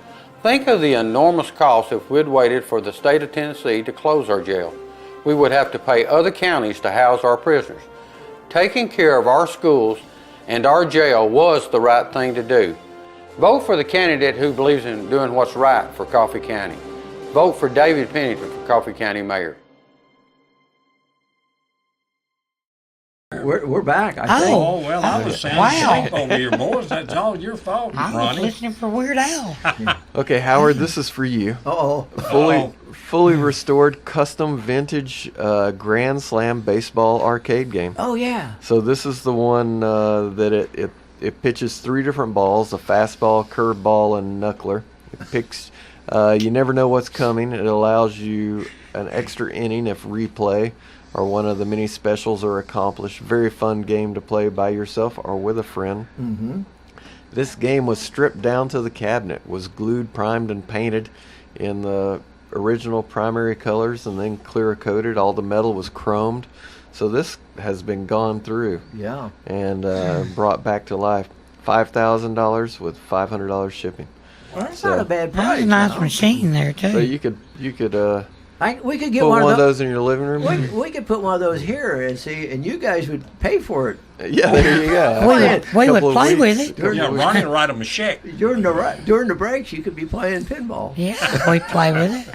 Think of the enormous cost if we'd waited for the state of Tennessee to close our jail. We would have to pay other counties to house our prisoners. Taking care of our schools and our jail was the right thing to do. Vote for the candidate who believes in doing what's right for Coffee County. Vote for David Pennington for Coffee County Mayor. We're back, I think. Oh, well, I was sounding Wow. sleep over here, boys. That's all your fault, I was Ronnie. listening for Weird Al. Okay, Howard, this is for you. Uh-oh. Fully restored custom vintage Grand Slam baseball arcade game. Oh, yeah. So this is the one that it pitches 3 different balls: a fastball, curveball, and knuckler. It picks. You never know what's coming. It allows you an extra inning if replay or one of the many specials are accomplished. Very fun game to play by yourself or with a friend. Mm-hmm. This game was stripped down to the cabinet, was glued, primed, and painted in the original primary colors, and then clear coated. All the metal was chromed. So this has been gone through Yeah. and brought back to life. $5,000 with $500 shipping. Well, that's So- not a bad That price. was a nice you know. machine there, too. So you could We could get put one one of those. in your living room. We could put one of those here and see, and you guys would pay for it Yeah, there you go. we would Couple of play with weeks. it. Couple Yeah, of Ronnie write him a check. during the breaks. You could be playing pinball. Yeah, we'd play with it.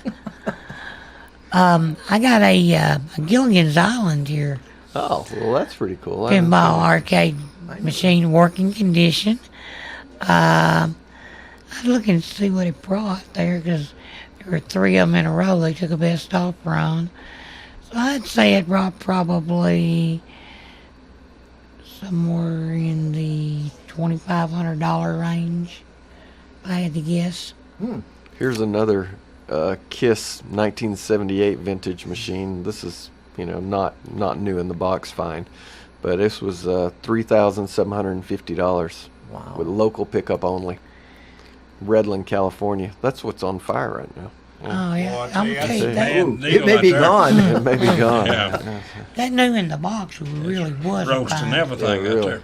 I got a Gilligan's Island here. Oh, well, that's pretty cool. I haven't Pinball seen arcade machine, working condition. I'd look and see what it brought there, because there were 3 of them in a row they took a best off run. So I'd say it brought probably somewhere in the $2,500 range, if I had to guess. Here's another KISS 1978 vintage machine. This is, not new in the box fine. But this was $3,750 Wow. with local pickup only. Redland, California. That's what's on fire right now. Oh, yeah. Boy, I I'm tell going you, to tell that's you a that. bad Ooh, deal it may right be there. gone. It may be gone. Yeah. That new in the box really was a Roast and find. everything Yeah, right really. there.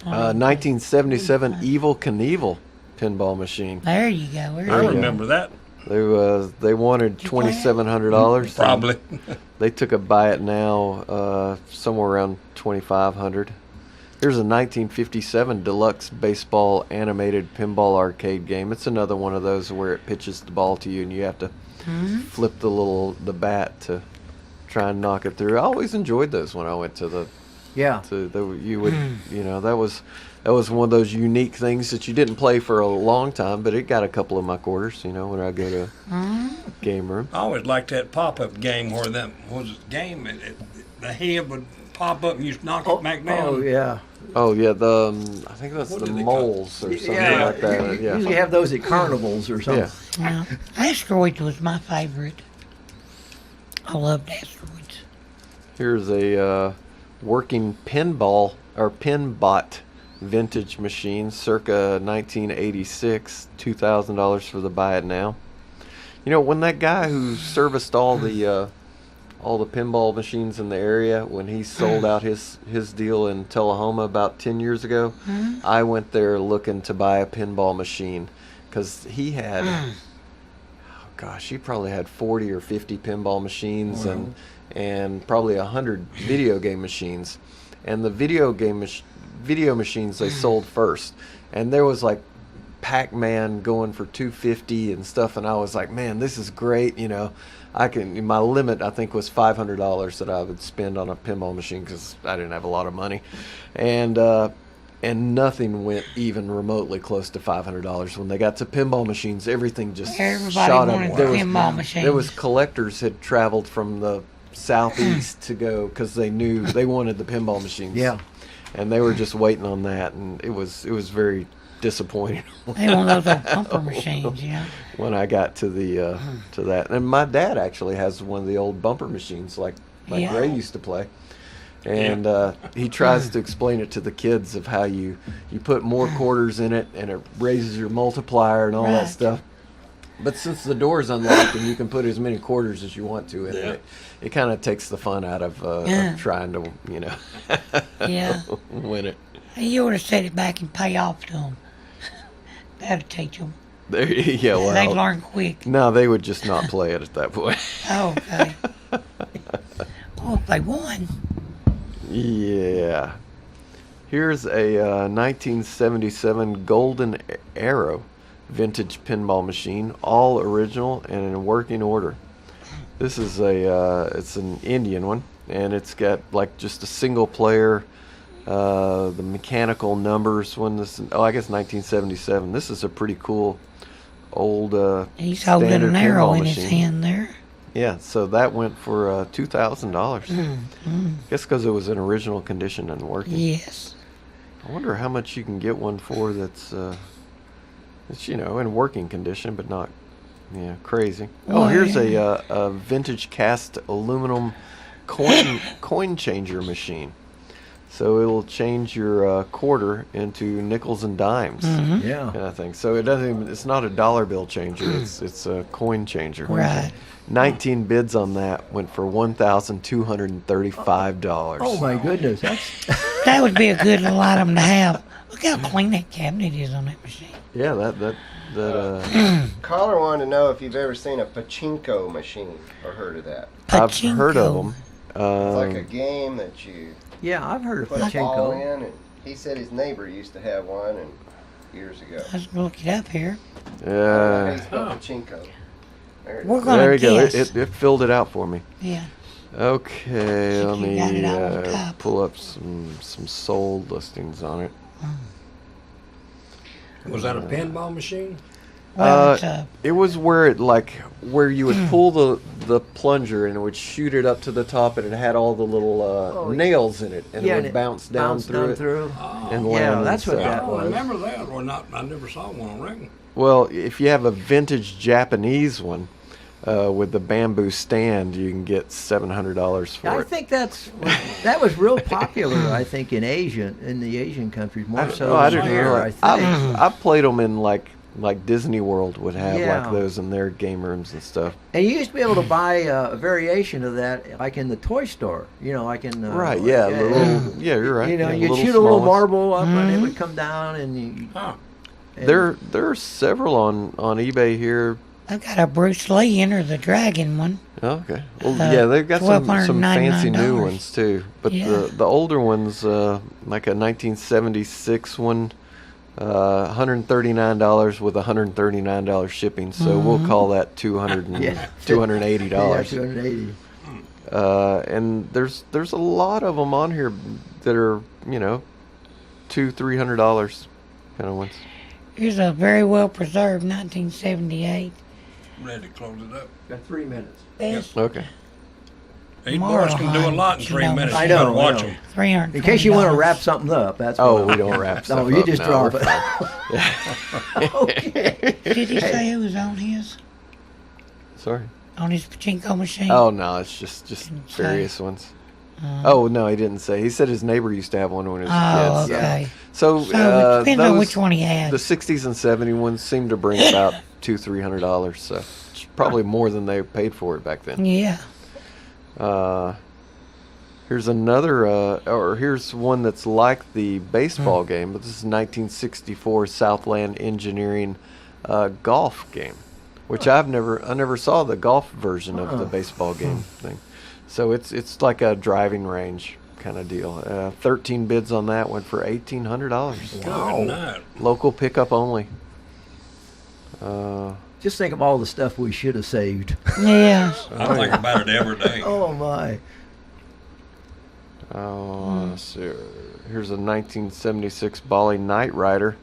1977 Evil Knievel pinball machine. There you go. There I you go. remember that. They wanted you play it? $2,700. Probably. They took a buy it now somewhere around $2,500. Here's a 1957 deluxe baseball animated pinball arcade game. It's another one of those where it pitches the ball to you and you have to flip the bat to try and knock it through. I always enjoyed those when I went to the Yeah. that was one of those unique things that you didn't play for a long time, but it got a couple of my quarters, when I go to game room. I always liked that pop-up game where the head would pop up and you knock it back down. Oh, yeah. Oh yeah, I think that's What the do they moles or something Yeah. like that. You Yeah. usually have those at carnivals or something. Yeah. Yeah. Asteroids was my favorite. I loved asteroids. Here's a working pinball or pinbot vintage machine, circa 1986. $2,000 for the buy it now. When that guy who serviced all the pinball machines in the area, when he sold out his deal in Tullahoma about 10 years ago, I went there looking to buy a pinball machine because he had, he probably had 40 or 50 pinball machines and probably 100 video game machines. And the video machines they sold first. And there was like Pac-Man going for $250 and stuff, and I was like, man, this is great. My limit I think was $500 that I would spend on a pinball machine because I didn't have a lot of money, and nothing went even remotely close to $500. When they got to pinball machines, everything just Everybody shot up. wanted pinball machines. There was collectors had traveled from the southeast to go because they knew they wanted the pinball machines. Yeah. And they were just waiting on that, and it was very disappointing. They want those old bumper machines, When I got to the to that, and my dad actually has one of the old bumper machines like Yeah. Ray used to play, and he tries to explain it to the kids of how you put more quarters in it and it raises your multiplier and all that Right. stuff. But since the door's unlocked and you can put as many quarters as you want to in it, it kind of takes the fun out of trying to Yeah. win it. You ought to set it back and pay off to them. That'd teach them. There, yeah, They'd well, learn quick. no, they would just not play it at that point. Oh, okay. Oh, if they won. Yeah. Here's a 1977 Golden Arrow vintage pinball machine, all original and in working order. This is it's an Indian one, and it's got like just a single player. The mechanical numbers I guess 1977. This is a pretty cool old He's holding standard an arrow pinball in his machine. hand there. Yeah, so that went for $2,000. Guess because it was in original condition and working. Yes. I wonder how much you can get one for that's in working condition, but not crazy. Well, here's yeah. a vintage cast aluminum coin changer machine. So it'll change your quarter into nickels and dimes, Yeah. kind of thing. So it's not a dollar bill changer. It's a coin changer. Right. 19 bids on that went for $1,235. Oh my goodness. That would be a good little item to have. Look how clean that cabinet is on that machine. Yeah, that Caller wanted to know if you've ever seen a pachinko machine or heard of that. I've heard of them. It's like a game that you Yeah, I've heard of put a ball pachinko. in, and he said his neighbor used to have one and years ago. Let's look it up here. How do you spell pachinko? There it We're is. gonna There you go. guess. It filled it out for me. Yeah. Okay, Think let you got me it all on top. pull up some sold listings on it. Was that a pinball machine? Well, it's a It was where you would pull the plunger and it would shoot it up to the top, and it had all the little nails in it, and Yeah, it and would it bounce down bounced through it and land. Yeah, on that's what itself. that I was. remember that, or not. I never saw one, I reckon. Well, if you have a vintage Japanese one, with the bamboo stand, you can get $700 for I it. think that was real popular. I think in the Asian countries more so I than didn't here. realize. I think. I've played them in like Disney World would have Yeah. like those in their game rooms and stuff. And you used to be able to buy a variation of that, like in the toy store. Like in Right? Yeah. You're right. You know, yeah, you'd little shoot a little small ones. marble up, and it would come down, and you. And There are several on eBay here. I've got a Bruce Lee Enter the Dragon one. Oh, okay. Well, yeah, they've got some fancy new $1,299. ones too. But Yeah. the older ones, like a 1976 one, $139 with $139 shipping. So we'll call that $280. Yeah, $280. And there's a lot of them on here that are $200-$300 kind of ones. Here's a very well preserved 1978. Ready to close it up. Got 3 minutes. Best Okay. These boys can do a lot in You 3 know, minutes. I You know, better I watch know. them. $300. In case you want to wrap something up, that's. Oh, what we don't wrap stuff No, you up. just No, drop we're it. Okay. Did he say who was on his? Sorry. On his pachinko machine? Oh no, it's just Didn't say. various ones. Oh no, he didn't say. He said his neighbor used to have one when he was Oh, a kid. okay. So, So it depends on those- which one he had. The 60s and 70s ones seem to bring about $200-$300. So it's probably more than they paid for it back then. Yeah. Here's another, or here's one that's like the baseball game, but this is 1964 Southland Engineering golf game, which I never saw the golf version of the baseball game thing. So it's like a driving range kind of deal. 13 bids on that went for $1,800. Good night. Local pickup only. Just think of all the stuff we should have saved. Yeah. I think about it every day. Oh my. Let's see. Here's a 1976 Bally Knight Rider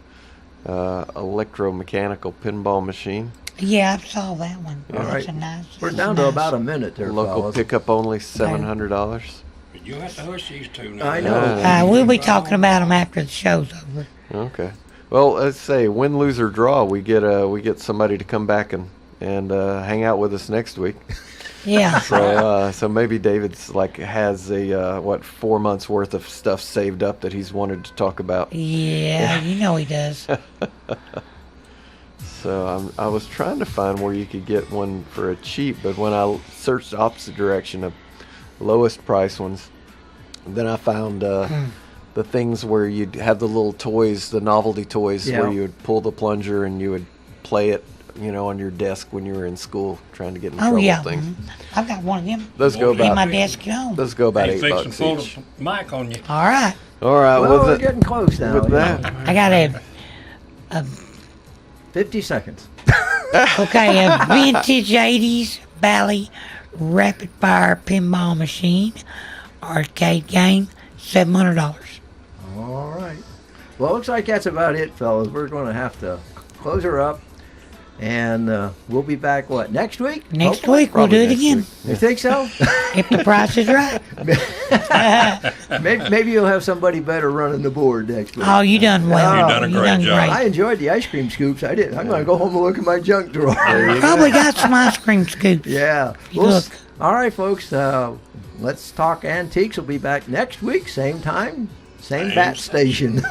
electromechanical pinball machine. Yeah, I saw that one. All That's right. a nice. We're that's down to nice. about a minute there, Local fellas. pickup only, $700. You have to hush these two now. I know. We'll be talking about them after the show's over. Okay. Well, let's say win, lose, or draw. We get somebody to come back and hang out with us next week. Yeah. So maybe David's has a 4 months worth of stuff saved up that he's wanted to talk about. Yeah, you know he does. So I was trying to find where you could get one for a cheap, but when I searched the opposite direction of lowest price ones, then I found the things where you'd have the little toys, the novelty toys, Yeah. where you would pull the plunger and you would play it, on your desk when you were in school trying to get in Oh trouble yeah, things. I've got one of them Those go in my about desk at home. those go about Hey, fix and $8 pull each. the mic on you. All right, All right, Well, we're with getting close now. with yeah. that, I got a 50 seconds. okay a vintage '80s Bally rapid fire pinball machine arcade game, $700. All right. Well, looks like that's about it, fellas. We're going to have to close her up. And we'll be back, next week? Next Hopefully? week we'll do it next again week. You think so? if the price is right. maybe you'll have somebody better running the board next week. Oh, you done well. You done a great job. I enjoyed the ice cream scoops. I did. I'm going to go home and look at my junk drawer. Probably got some ice cream scoops. Yeah. You look. All right, folks. Let's Talk Antiques will be back next week, same time, same bat station.